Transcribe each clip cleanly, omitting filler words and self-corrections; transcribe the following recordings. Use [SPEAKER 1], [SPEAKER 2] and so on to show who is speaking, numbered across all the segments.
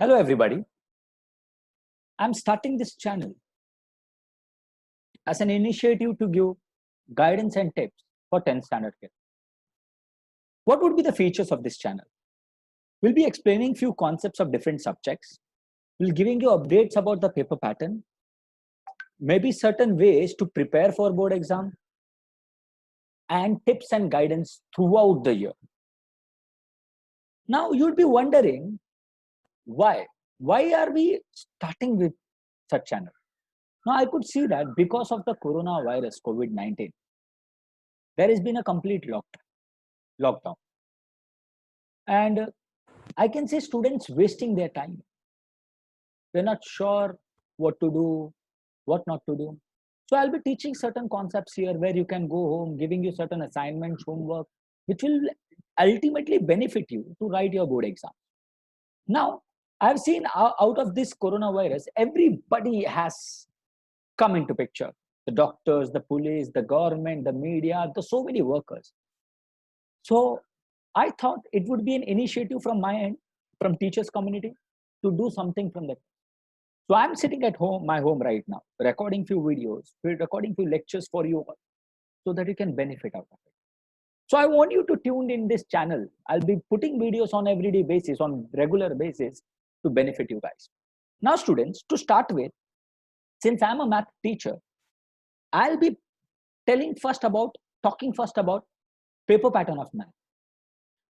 [SPEAKER 1] Hello everybody, I'm starting this channel as an initiative to give guidance and tips for 10th standard kids. What would be the features of this channel? We'll be explaining few concepts of different subjects. We'll giving you updates about the paper pattern, maybe certain ways to prepare for board exam, and tips and guidance throughout the year. Now you'll be wondering why? Why are we starting with such channel? Now I could see that because of the coronavirus, COVID-19, there has been a complete lockdown. And I can see students wasting their time. They're not sure what to do, what not to do. So I'll be teaching certain concepts here where you can go home, giving you certain assignments, homework, which will ultimately benefit you to write your board exam. Now, I've seen out of this coronavirus, everybody has come into picture. The doctors, the police, the government, the media, so many workers. So I thought it would be an initiative from my end, from teachers community, to do something from that. So I'm sitting at home, my home right now, recording few videos, recording few lectures for you all, so that you can benefit out of it. So I want you to tune in this channel. I'll be putting videos on everyday basis, on regular basis, to benefit you guys. Now students, to start with, since I'm a math teacher, I'll be talking first about paper pattern of math.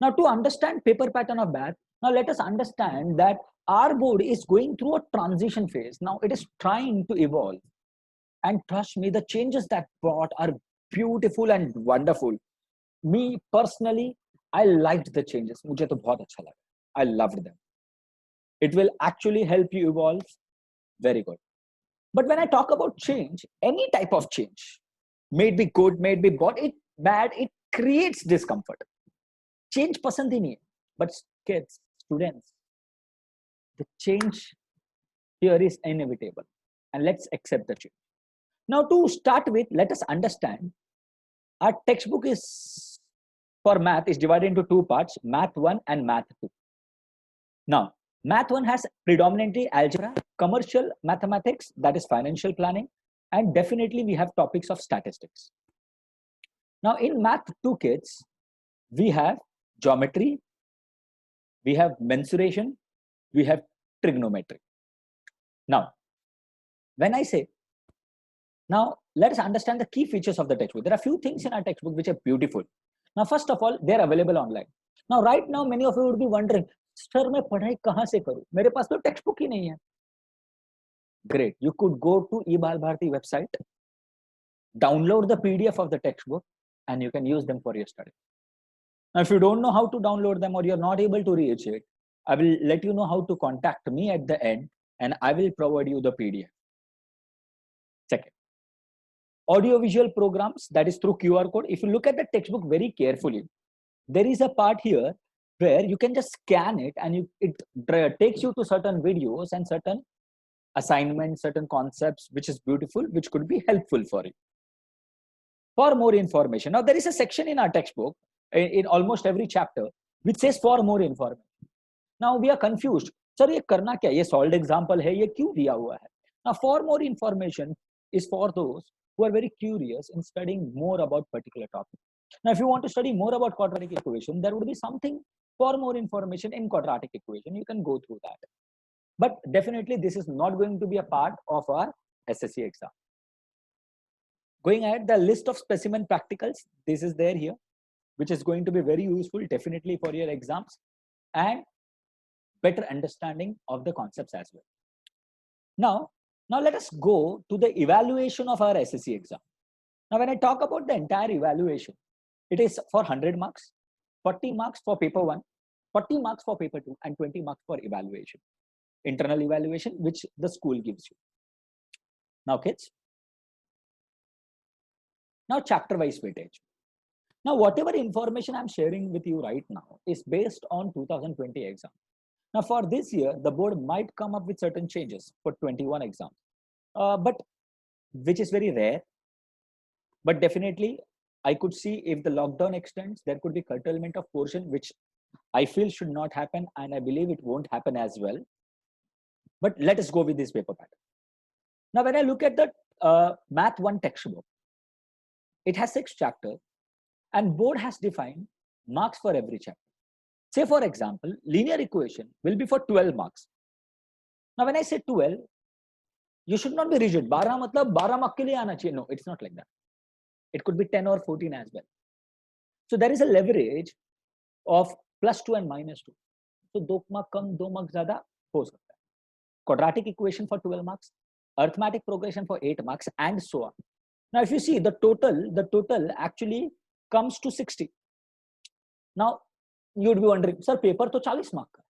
[SPEAKER 1] Now to understand paper pattern of math, now let us understand that our board is going through a transition phase. Now it is trying to evolve. And trust me, the changes that brought are beautiful and wonderful. Me personally, I liked the changes. मुझे तो बहुत अच्छा लगा. I loved them. It will actually help you evolve. Very good. But when I talk about change, any type of change, may it be good, may it be bad, it creates discomfort. Change पसंद ही नहीं है. But kids, students, the change here is inevitable. And let's accept the change. Now to start with, let us understand our textbook is for math is divided into two parts, Math 1 and Math 2. Now, Math 1 has predominantly algebra, commercial mathematics, that is financial planning, and definitely we have topics of statistics. Now in Math 2 kids, we have geometry, we have mensuration, we have trigonometry. Now, when I say, now let us understand the key features of the textbook. There are few things in our textbook which are beautiful. Now, first of all, they're available online. Now, right now, many of you would be wondering, sir, मैं पढ़ाई कहाँ से करूँ? मेरे पास तो textbook ही नहीं है. Great. You could go to eBalbharati website, download the PDF of the textbook, and you can use them for your study. Now, if you don't know how to download them or you're not able to reach it, I will let you know how to contact me at the end, and I will provide you the PDF. Second, audiovisual programs, that is through QR code. If you look at the textbook very carefully, there is a part here where you can just scan it and it takes you to certain videos and certain assignments, certain concepts, which is beautiful, which could be helpful for you. For more information, now there is a section in our textbook, in almost every chapter, which says for more information. Now we are confused. Sir, ये करना क्या? ये solved example है, ये क्यों दिया हुआ है? Now for more information is for those who are very curious in studying more about particular topic. Now, if you want to study more about quadratic equation, there would be something for more information in quadratic equation. You can go through that. But definitely, this is not going to be a part of our SSC exam. Going ahead, the list of specimen practicals, this is there here, which is going to be very useful, definitely for your exams and better understanding of the concepts as well. Now let us go to the evaluation of our SSC exam. Now, when I talk about the entire evaluation, it is for 100 marks, 40 marks for paper 1, 40 marks for paper 2, and 20 marks for evaluation, internal evaluation, which the school gives you. Now, kids, now chapter-wise weightage. Now, whatever information I'm sharing with you right now is based on 2020 exam. Now, for this year, the board might come up with certain changes for 21 exams, but which is very rare. But definitely, I could see if the lockdown extends, there could be curtailment of portion, which I feel should not happen, and I believe it won't happen as well. But let us go with this paper pattern. Now, when I look at the Math 1 textbook, it has 6 chapters and board has defined marks for every chapter. Say, for example, linear equation will be for 12 marks. Now, when I say 12, you should not be rigid. 12 matlab 12 mark ke liye aana chahiye. No, it's not like that. It could be 10 or 14 as well. So there is a leverage of +2 and -2. So 2 mark kam, 2 mark zyada ho sakta hai. Quadratic equation for 12 marks, arithmetic progression for 8 marks, and so on. Now, if you see the total actually comes to 60. Now, you would be wondering, sir, paper to 40 mark ka,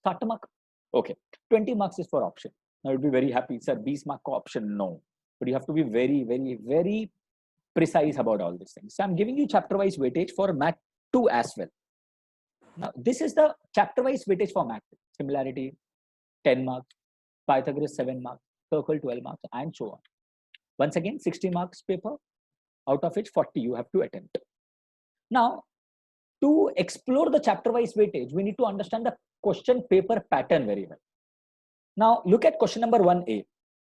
[SPEAKER 1] 60 mark. Okay, 20 marks is for option. Now, you'd be very happy, sir, 20 mark ka option, no. But you have to be very, very, very precise about all these things. So I'm giving you chapter-wise weightage for Math 2 as well. Now, this is the chapter-wise weightage for Math 2. Similarity, 10 marks, Pythagoras 7 marks, circle 12 marks, and so on. Once again, 60 marks paper, out of which 40 you have to attempt. Now, to explore the chapter-wise weightage, we need to understand the question paper pattern very well. Now, look at question number 1A.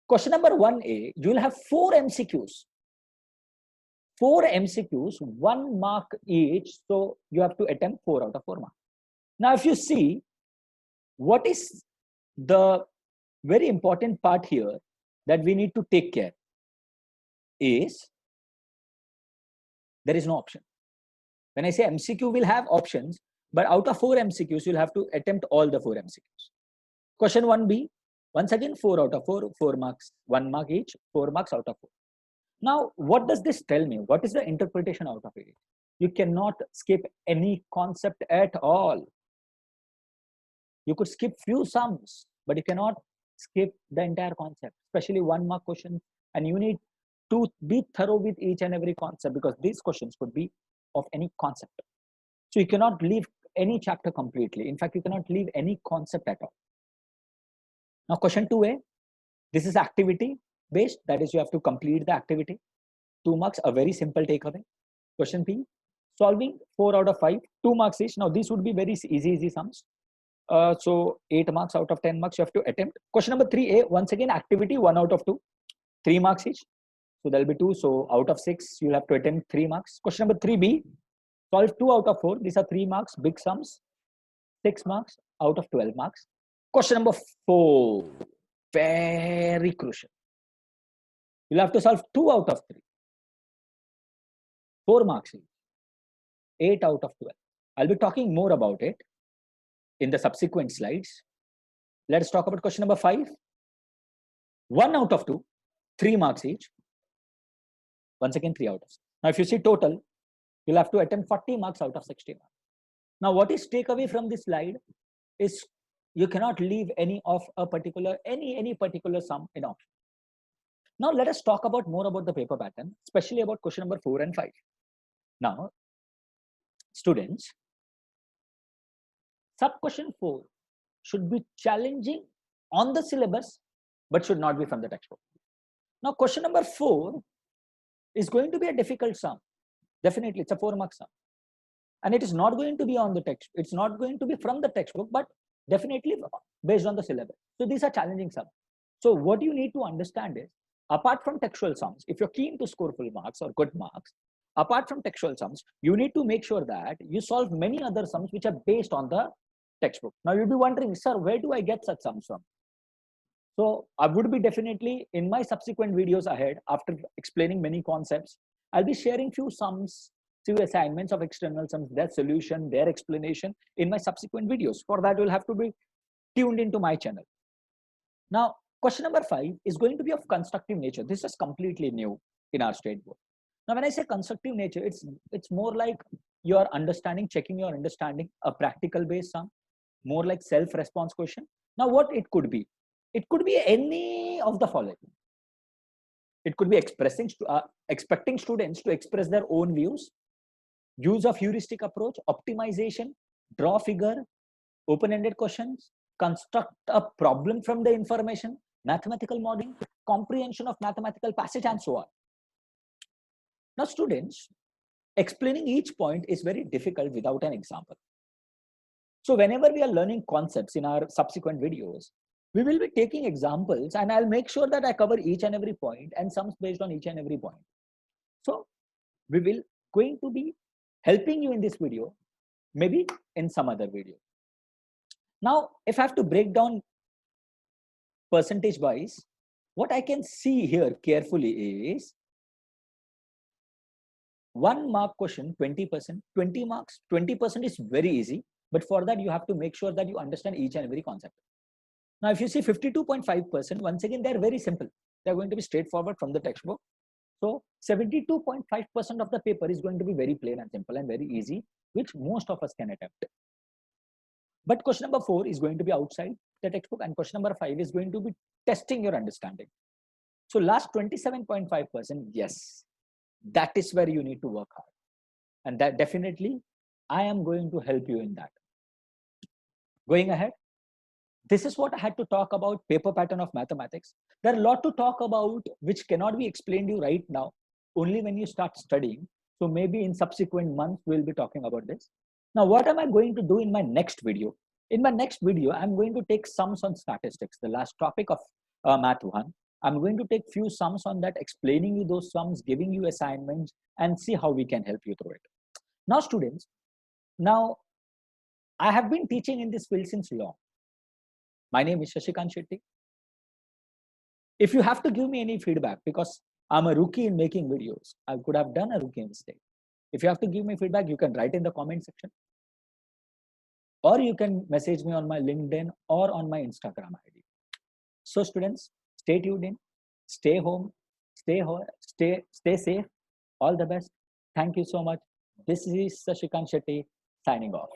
[SPEAKER 1] Question number 1A, you will have 4 MCQs. 4 MCQs, 1 mark each. So you have to attempt 4 out of 4 marks. Now, if you see, what is the very important part here that we need to take care is there is no option. When I say MCQ will have options, but out of 4 MCQs, you'll have to attempt all the 4 MCQs. Question 1B, once again, 4 out of 4, 4 marks, 1 mark each, 4 marks out of 4. Now, what does this tell me? What is the interpretation out of it? You cannot skip any concept at all. You could skip few sums, but you cannot skip the entire concept, especially 1 mark question. And you need to be thorough with each and every concept because these questions could be of any concept. So you cannot leave any chapter completely. In fact, you cannot leave any concept at all. Now, question 2A, this is activity based. That is, you have to complete the activity. 2 marks, a very simple takeaway. Question B, solving 4 out of 5, 2 marks each. Now, these would be very easy sums. So 8 marks out of 10 marks you have to attempt. Question number 3A, once again, activity 1 out of 2, 3 marks each. So there'll be 2. So out of 6, you'll have to attempt 3 marks. Question number 3B, solve 2 out of 4. These are 3 marks, big sums, 6 marks out of 12 marks. Question number 4, very crucial. You'll have to solve 2 out of 3, 4 marks each, 8 out of 12. I'll be talking more about it in the subsequent slides. Let's talk about question number 5. 1 out of 2, 3 marks each. Once again, 3 out of 6. Now, if you see total, you'll have to attempt 40 marks out of 60 marks. Now, what is takeaway from this slide is you cannot leave any of a particular, any particular sum in option. Now, let us talk about more about the paper pattern, especially about question number 4 and 5. Now, students, sub question 4 should be challenging on the syllabus, but should not be from the textbook. Now, question number 4 is going to be a difficult sum. Definitely, it's a 4 mark sum. And it is not going to be on the text. It's not going to be from the textbook, but definitely based on the syllabus. So these are challenging sums. So what you need to understand is, apart from textual sums, if you're keen to score full marks or good marks, apart from textual sums, you need to make sure that you solve many other sums which are based on the textbook. Now you'll be wondering, sir, where do I get such sums from? So I would be definitely in my subsequent videos ahead, after explaining many concepts, I'll be sharing few sums, few assignments of external sums, their solution, their explanation in my subsequent videos. For that, you'll have to be tuned into my channel. Now, question number 5 is going to be of constructive nature. This is completely new in our state board. Now, when I say constructive nature, it's more like your understanding, checking your understanding, a practical based sum, more like self-response question. Now, what it could be? It could be any of the following. It could be expecting students to express their own views, use of heuristic approach, optimization, draw figure, open-ended questions, construct a problem from the information, mathematical modeling, comprehension of mathematical passage, and so on. Now, students, explaining each point is very difficult without an example. So whenever we are learning concepts in our subsequent videos, We will be taking examples and I'll make sure that I cover each and every point and sums based on each and every point. So we will going to be helping you in this video, maybe in some other video. Now, if I have to break down percentage wise, what I can see here carefully is 1 mark question, 20%, 20 marks, 20% is very easy. But for that, you have to make sure that you understand each and every concept. Now, if you see 52.5%, once again, they're very simple. They're going to be straightforward from the textbook. So 72.5% of the paper is going to be very plain and simple and very easy, which most of us can attempt. But question number 4 is going to be outside the textbook, and question number 5 is going to be testing your understanding. So last 27.5%, yes, that is where you need to work hard. And that definitely, I am going to help you in that. Going ahead, this is what I had to talk about paper pattern of mathematics. There are a lot to talk about which cannot be explained to you right now, only when you start studying. So maybe in subsequent months, we'll be talking about this. Now, what am I going to do in my next video? In my next video, I'm going to take sums on statistics, the last topic of Math 1. I'm going to take few sums on that, explaining you those sums, giving you assignments, and see how we can help you through it. Now, students, now I have been teaching in this field since long. My name is Shashikant Shetty. If you have to give me any feedback, because I'm a rookie in making videos, I could have done a rookie mistake. If you have to give me feedback, you can write in the comment section. Or you can message me on my LinkedIn or on my Instagram ID. So students, stay tuned in, stay home, stay safe. All the best. Thank you so much. This is Shashikant Shetty signing off.